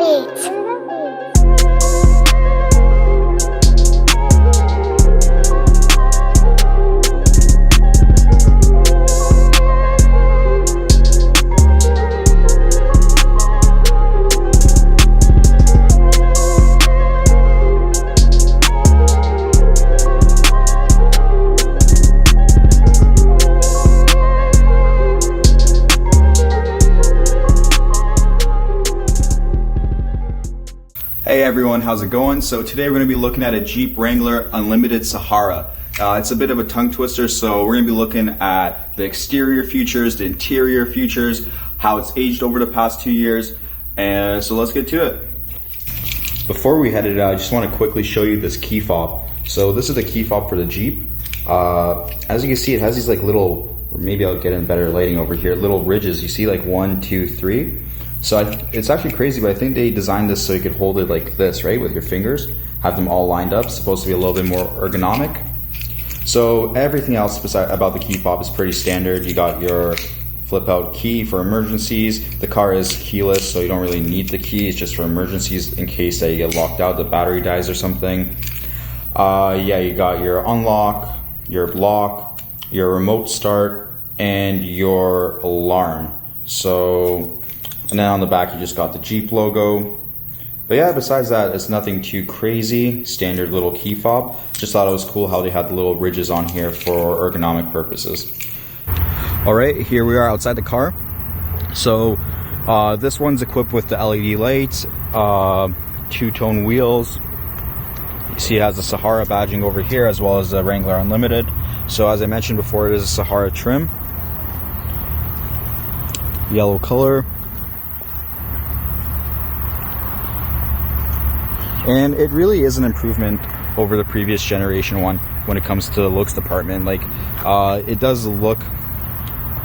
beat. Hey everyone, how's it going? So today we're going to be looking at a Jeep Wrangler Unlimited Sahara. It's a bit of a tongue twister, so we're going to be looking at the exterior features, the interior features, how it's aged over the past 2 years, and so let's get to it. Before we head it out, I just want to quickly show you this key fob. So this is the key fob for the Jeep. As you can see, it has these like little, maybe I'll get in better lighting over here, little ridges. You see like 1, 2, 3. So it's actually crazy, but I think they designed this so you could hold it like this, right, with your fingers, have them all lined up. It's supposed to be a little bit more ergonomic. So everything else about the key fob is pretty standard. You got your flip out key for emergencies. The car is keyless, so you don't really need the key. It's just for emergencies in case that you get locked out, the battery dies or something. Yeah, you got your unlock, your lock, your remote start, and your alarm. And then on the back you just got the Jeep logo. But yeah, besides that, it's nothing too crazy. Standard little key fob. Just thought it was cool how they had the little ridges on here for ergonomic purposes. Alright, here we are outside the car. So this one's equipped with the LED lights, two-tone wheels. You see it has the Sahara badging over here as well as the Wrangler Unlimited. So as I mentioned before, it is a Sahara trim. Yellow color. And it really is an improvement over the previous generation one when it comes to the looks department. Like, it does look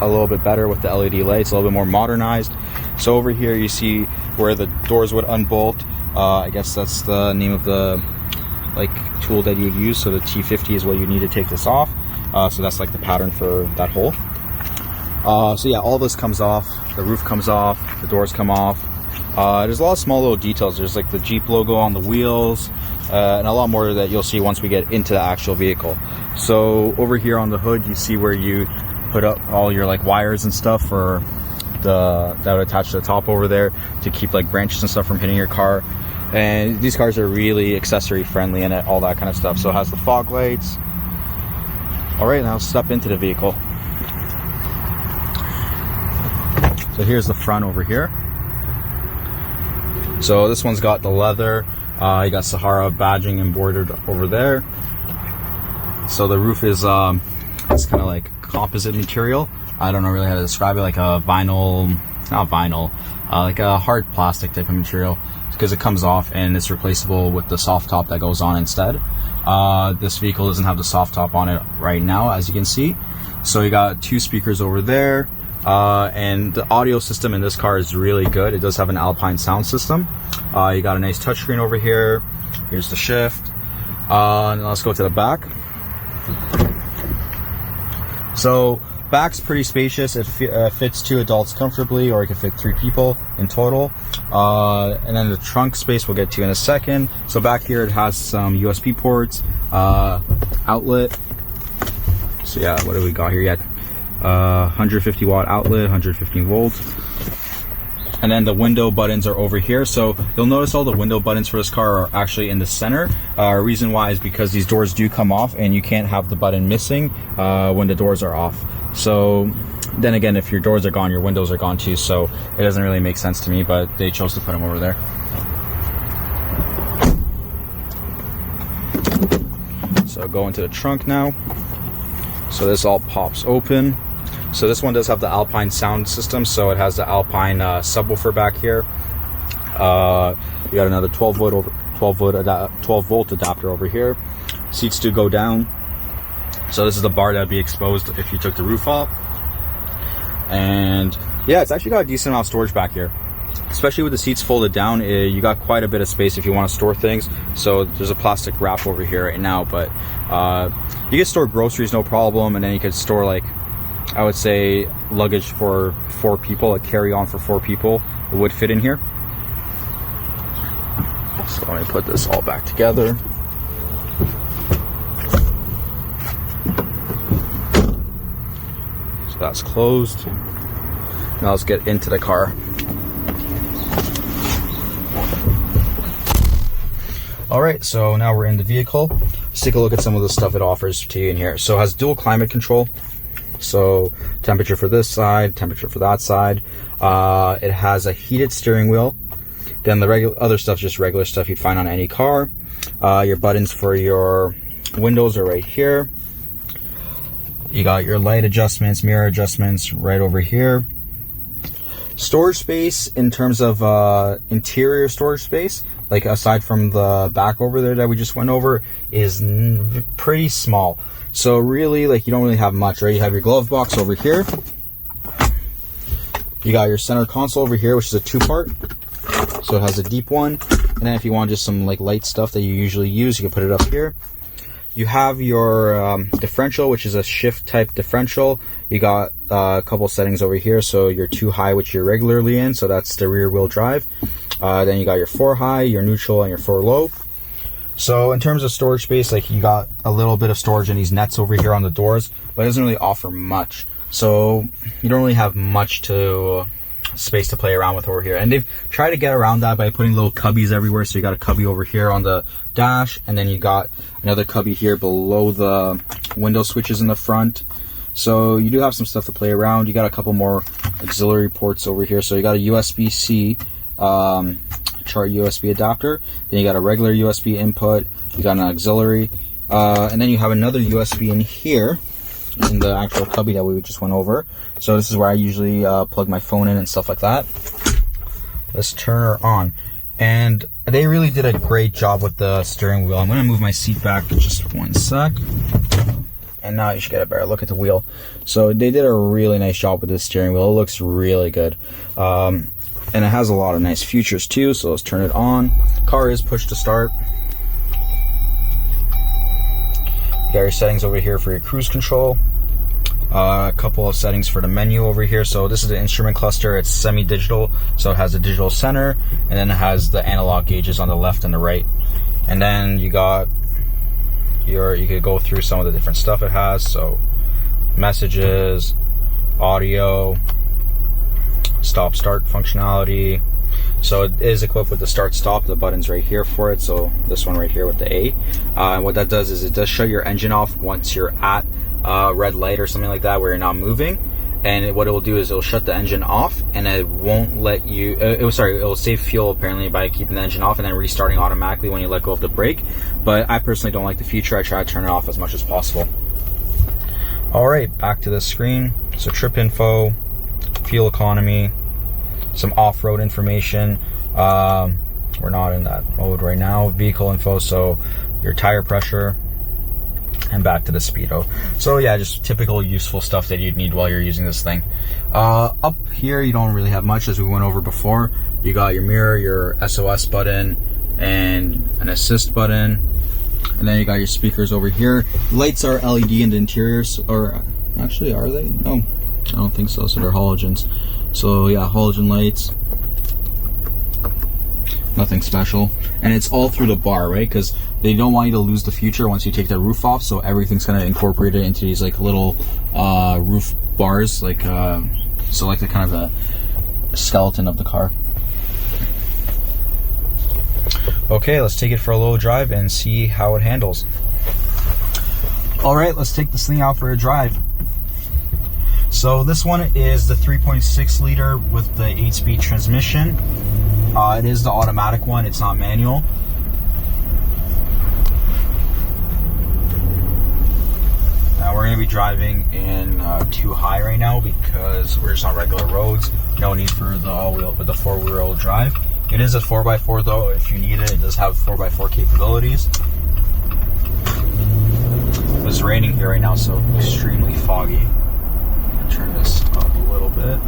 a little bit better with the LED lights, a little bit more modernized. So over here you see where the doors would unbolt. I guess that's the name of the tool that you would use. So the T50 is what you need to take this off. So that's like the pattern for that hole. So yeah, all this comes off. The roof comes off. The doors come off. There's a lot of small little details. There's like the Jeep logo on the wheels, and a lot more that you'll see once we get into the actual vehicle. So over here on the hood, you see where you put up all your like wires and stuff for that would attach to the top over there to keep like branches and stuff from hitting your car. And these cars are really accessory friendly and all that kind of stuff. So it has the fog lights. All right, now step into the vehicle. So here's the front over here. So this one's got the leather, you got Sahara badging embroidered over there. So the roof is it's kind of like composite material. I don't know really how to describe it, like a vinyl, not vinyl, like a hard plastic type of material, because it comes off and it's replaceable with the soft top that goes on instead. This vehicle doesn't have the soft top on it right now, as you can see. So you got 2 speakers over there. And the audio system in this car is really good. It does have an Alpine sound system. You got a nice touchscreen over here. Here's the shift. And let's go to the back. So back's pretty spacious. It fits 2 adults comfortably, or it can fit 3 people in total. And then the trunk space we'll get to in a second. So back here it has some USB ports, outlet. So yeah, what do we got here yet? 150 watt outlet, 115 volts. And then the window buttons are over here. So you'll notice all the window buttons for this car are actually in the center. Reason why is because these doors do come off and you can't have the button missing when the doors are off. So then again, if your doors are gone, your windows are gone too. So it doesn't really make sense to me, but they chose to put them over there. So go into the trunk now. So this all pops open. So this one does have the Alpine sound system, so it has the Alpine subwoofer back here. You got another 12 volt adapter over here. Seats do go down. So this is the bar that would be exposed if you took the roof off. And yeah, it's actually got a decent amount of storage back here. Especially with the seats folded down, you got quite a bit of space if you want to store things. So there's a plastic wrap over here right now, but you can store groceries no problem, and then you could store, like, I would say luggage for 4 people, a carry-on for 4 people. It would fit in here. So let me put this all back together. So that's closed. Now let's get into the car. All right, so now we're in the vehicle. Let's take a look at some of the stuff it offers to you in here. So it has dual climate control. So temperature for this side, temperature for that side. It has a heated steering wheel. Then the other stuff, just regular stuff you'd find on any car. Your buttons for your windows are right here. You got your light adjustments, mirror adjustments right over here. Storage space in terms of interior storage space, like aside from the back over there that we just went over, is pretty small. So really, like, you don't really have much, right? You have your glove box over here. You got your center console over here, which is a 2-part. So it has a deep one. And then if you want just some like light stuff that you usually use, you can put it up here. You have your differential, which is a shift type differential. You got a couple settings over here. So your 2 high, which you're regularly in. So that's the rear wheel drive. Then you got your 4 high, your neutral, and your 4 low. So in terms of storage space, like, you got a little bit of storage in these nets over here on the doors, but it doesn't really offer much. So you don't really have much space to play around with over here. And they've tried to get around that by putting little cubbies everywhere. So you got a cubby over here on the dash, and then you got another cubby here below the window switches in the front. So you do have some stuff to play around. You got a couple more auxiliary ports over here. So you got a USB-C chart USB adapter, then you got a regular USB input, you got an auxiliary, and then you have another USB in here in the actual cubby that we just went over. So this is where I usually plug my phone in and stuff like that. Let's turn her on. And they really did a great job with the steering wheel. I'm going to move my seat back just 1 sec. And now you should get a better look at the wheel. So they did a really nice job with this steering wheel. It looks really good. And it has a lot of nice features too, so let's turn it on. Car is push to start. You got your settings over here for your cruise control. A couple of settings for the menu over here. So this is the instrument cluster. It's semi-digital, so it has a digital center, and then it has the analog gauges on the left and the right. And then you got you could go through some of the different stuff it has. So messages, audio, stop start functionality. So it is equipped with the start stop, the buttons right here for it. So this one right here with the A, and what that does is it does shut your engine off once you're at red light or something like that where you're not moving. And what it will do is it will shut the engine off, and it won't let you it will save fuel apparently by keeping the engine off and then restarting automatically when you let go of the brake. But I personally don't like the feature. I try to turn it off as much as possible. All right, back to the screen. So trip info, fuel economy, some off-road information. We're not in that mode right now. Vehicle info, so your tire pressure, and back to the speedo. So yeah, just typical useful stuff that you'd need while you're using this thing. Up here you don't really have much, as we went over before. You got your mirror, your SOS button, and an assist button, and then you got your speakers over here. Lights are LED in the interiors, or actually are they? No, I don't think so. So they're halogens. So yeah, halogen lights. Nothing special. And it's all through the bar, right? Because they don't want you to lose the feature once you take the roof off. So everything's kind of incorporated into these like little roof bars, like so like the kind of a skeleton of the car. Okay, let's take it for a little drive and see how it handles. All right, let's take this thing out for a drive. So this one is the 3.6 liter with the 8-speed transmission. It is the automatic one, it's not manual. Now we're going to be driving in 2 high right now because we're just on regular roads. No need for the all-wheel, but the 4-wheel drive. It is a 4x4 though. If you need it, it does have 4x4 capabilities. It's raining here right now, so extremely foggy. Turn this up a little bit.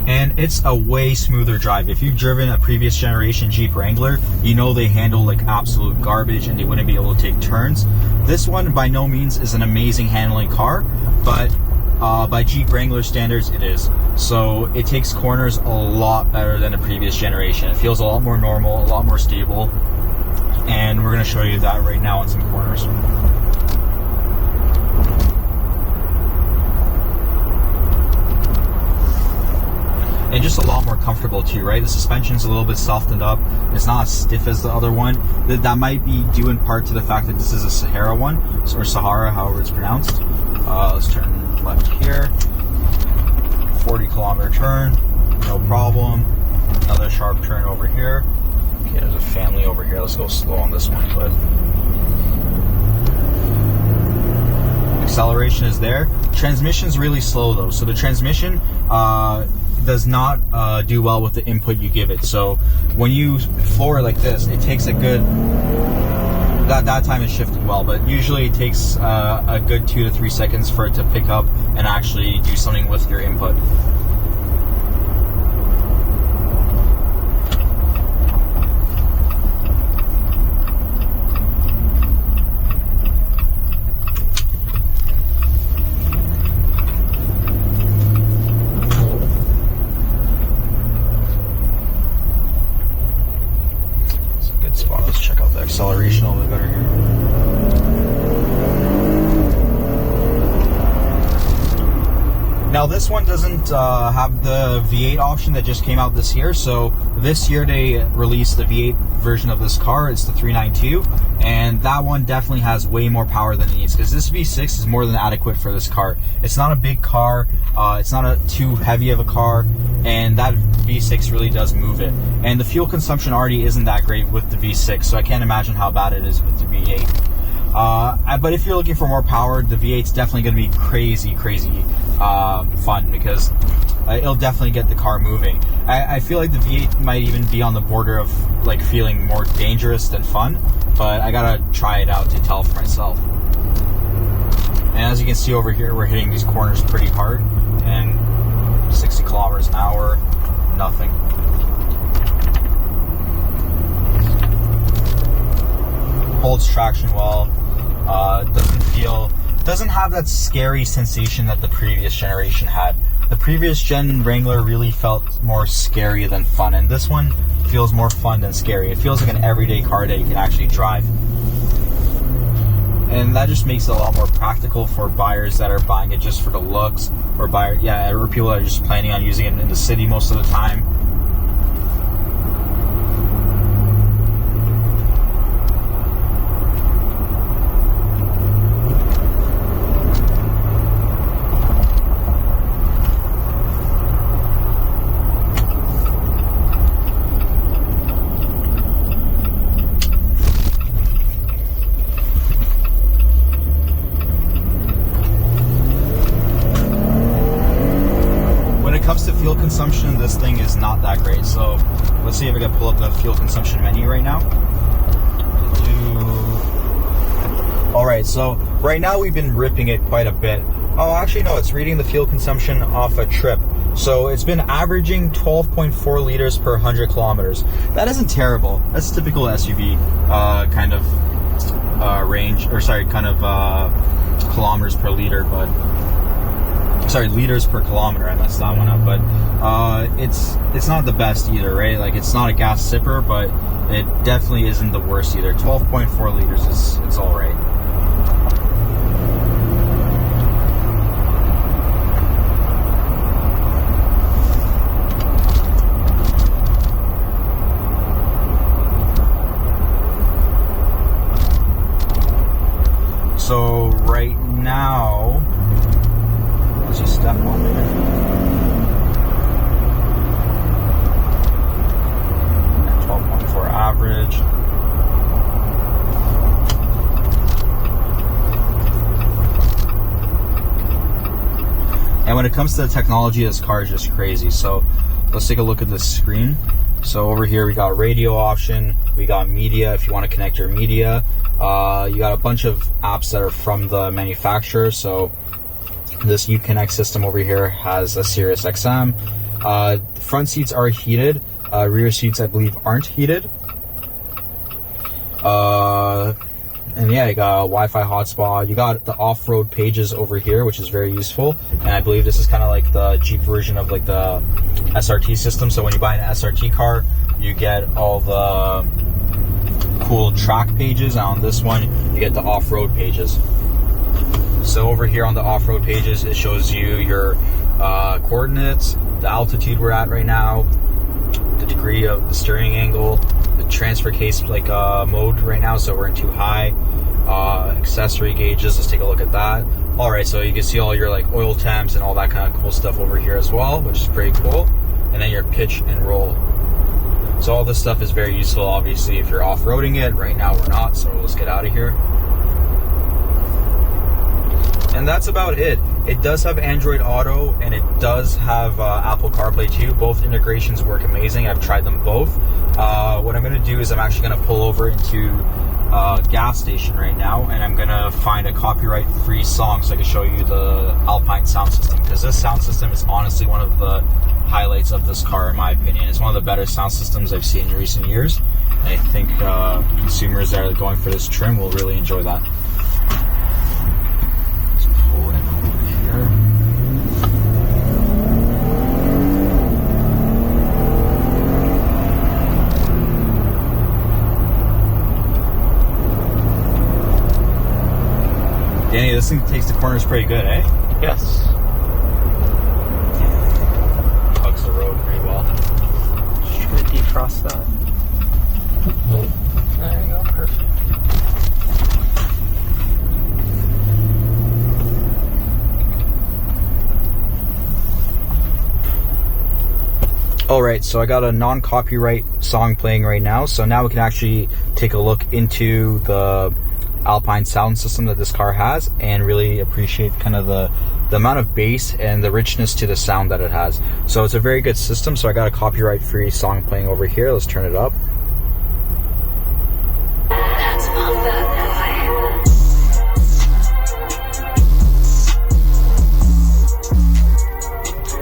And it's a way smoother drive. If you've driven a previous generation Jeep Wrangler, you know they handle like absolute garbage and they wouldn't be able to take turns. This one by no means is an amazing handling car, but By Jeep Wrangler standards, it is. So it takes corners a lot better than the previous generation. It feels a lot more normal, a lot more stable, and we're going to show you that right now on some corners. And just a lot more comfortable too, right? The suspension's a little bit softened up. It's not as stiff as the other one. That might be due in part to the fact that this is a Sahara one, or Sahara, however it's pronounced. Let's turn left here. 40-kilometer turn, no problem. Another sharp turn over here. Okay, there's a family over here. Let's go slow on this one, but acceleration is there. Transmission's really slow though, so the transmission does not do well with the input you give it. So when you floor it like this, it takes a good, that time is shifted well, but usually it takes a good 2 to 3 seconds for it to pick up and actually do something with your input. Acceleration a little bit better here. Now this one doesn't have the V8 option that just came out this year. So this year they released the V8 version of this car. It's the 392, and that one definitely has way more power than it needs, because this V6 is more than adequate for this car. It's not a big car, it's not too heavy of a car, and that V6 really does move it. And the fuel consumption already isn't that great with the V6, so I can't imagine how bad it is with the V8. But if you're looking for more power, the V8's definitely going to be crazy fun, because it'll definitely get the car moving. I feel like the V8 might even be on the border of like feeling more dangerous than fun, but I gotta try it out to tell for myself. And as you can see over here, we're hitting these corners pretty hard, and 60 kilometers an hour, nothing. Holds traction well. Doesn't have that scary sensation that the previous generation had. The previous gen Wrangler really felt more scary than fun, and this one feels more fun than scary. It feels like an everyday car that you can actually drive. And that just makes it a lot more practical for buyers that are buying it just for the looks, or people that are just planning on using it in the city most of the time. Fuel consumption, this thing is not that great. So let's see if I can pull up the fuel consumption menu right now. Alright, so right now we've been ripping it quite a bit. Oh, actually no, it's reading the fuel consumption off a trip. So it's been averaging 12.4 liters per 100 kilometers. That isn't terrible. That's typical SUV kind of range, or sorry, kind of kilometers per liter, but sorry, liters per kilometer. I messed that one up, but it's not the best either, right? Like, it's not a gas sipper, but it definitely isn't the worst either. 12.4 liters it's all right. So right now, let's just step on there. At 12.4 average. And when it comes to the technology, this car is just crazy. So let's take a look at this screen. So over here we got radio option, we got media if you want to connect your media. You got a bunch of apps that are from the manufacturer. So this Uconnect system over here has a Sirius XM. The front seats are heated. Rear seats, I believe, aren't heated. And And yeah, you got a Wi-Fi hotspot. You got the off-road pages over here, which is very useful. And I believe this is kind of like the Jeep version of like the SRT system. So when you buy an SRT car, you get all the cool track pages. And on this one, you get the off-road pages. So over here on the off-road pages, it shows you your coordinates, the altitude we're at right now, the degree of the steering angle, the transfer case like mode right now, so we're in too high, accessory gauges. Let's take a look at that. All right, so you can see all your like oil temps and all that kind of cool stuff over here as well, which is pretty cool. And then your pitch and roll. So all this stuff is very useful, obviously, if you're off-roading it. Right now we're not, so let's get out of here. And that's about it. It does have Android Auto, and it does have Apple CarPlay too. Both integrations work amazing. I've tried them both. What I'm going to do is I'm actually going to pull over into a gas station right now, and I'm going to find a copyright-free song so I can show you the Alpine sound system, because this sound system is honestly one of the highlights of this car in my opinion. It's one of the better sound systems I've seen in recent years, and I think consumers that are going for this trim will really enjoy that. Danny, this thing takes the corners pretty good, eh? Yes. Hugs the road pretty well. Just try to defrost that. There you go, perfect. Alright, so I got a non-copyright song playing right now, so now we can actually take a look into the Alpine sound system that this car has and really appreciate kind of the amount of bass and the richness to the sound that it has. So it's a very good system. So I got a copyright free song playing over here. Let's turn it up. That's not bad boy.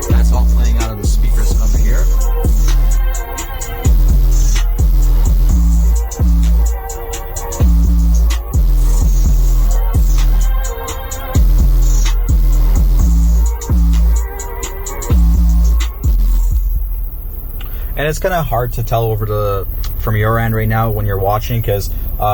That's all playing out of the speakers up here. And it's kind of hard to tell from your end right now when you're watching, because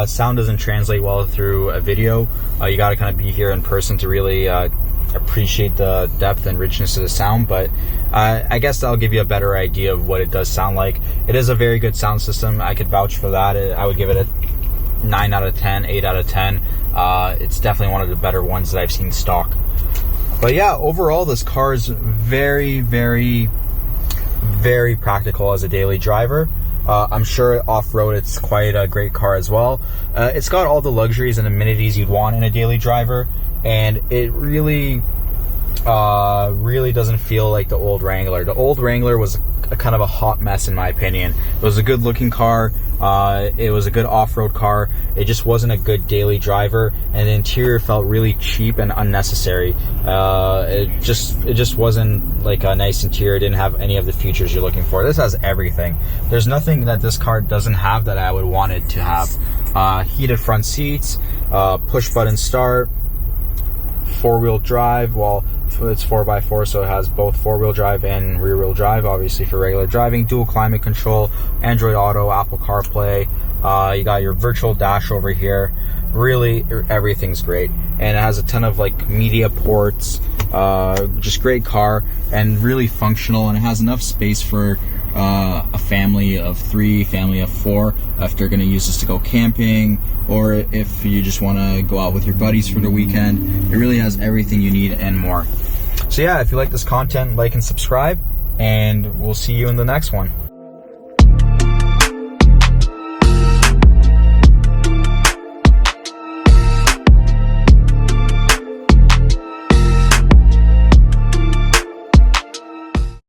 sound doesn't translate well through a video. You got to kind of be here in person to really appreciate the depth and richness of the sound. But I guess that'll give you a better idea of what it does sound like. It is a very good sound system. I could vouch for that. I would give it a 9 out of 10, 8 out of 10. It's definitely one of the better ones that I've seen stock. But yeah, overall, this car is very, very, very practical as a daily driver. I'm sure off-road it's quite a great car as well. It's got all the luxuries and amenities you'd want in a daily driver, and it really doesn't feel like the old Wrangler. The old Wrangler was a kind of a hot mess in my opinion. It was a good looking car. It was a good off-road car. It just wasn't a good daily driver, and the interior felt really cheap and unnecessary. It just wasn't like a nice interior. It didn't have any of the features you're looking for. This has everything. There's nothing that this car doesn't have that I would want it to have. Heated front seats, push button start, 4-wheel drive. Well, it's 4x4, so it has both 4-wheel drive and rear-wheel drive, obviously for regular driving. Dual climate control, Android Auto, Apple CarPlay. You got your virtual dash over here. Really, everything's great, and it has a ton of like media ports. Just great car and really functional, and it has enough space for a family of 3, family of 4, if they're going to use this to go camping, or if you just want to go out with your buddies for the weekend. It really has everything you need and more. So yeah, if you like this content, like and subscribe, and we'll see you in the next one.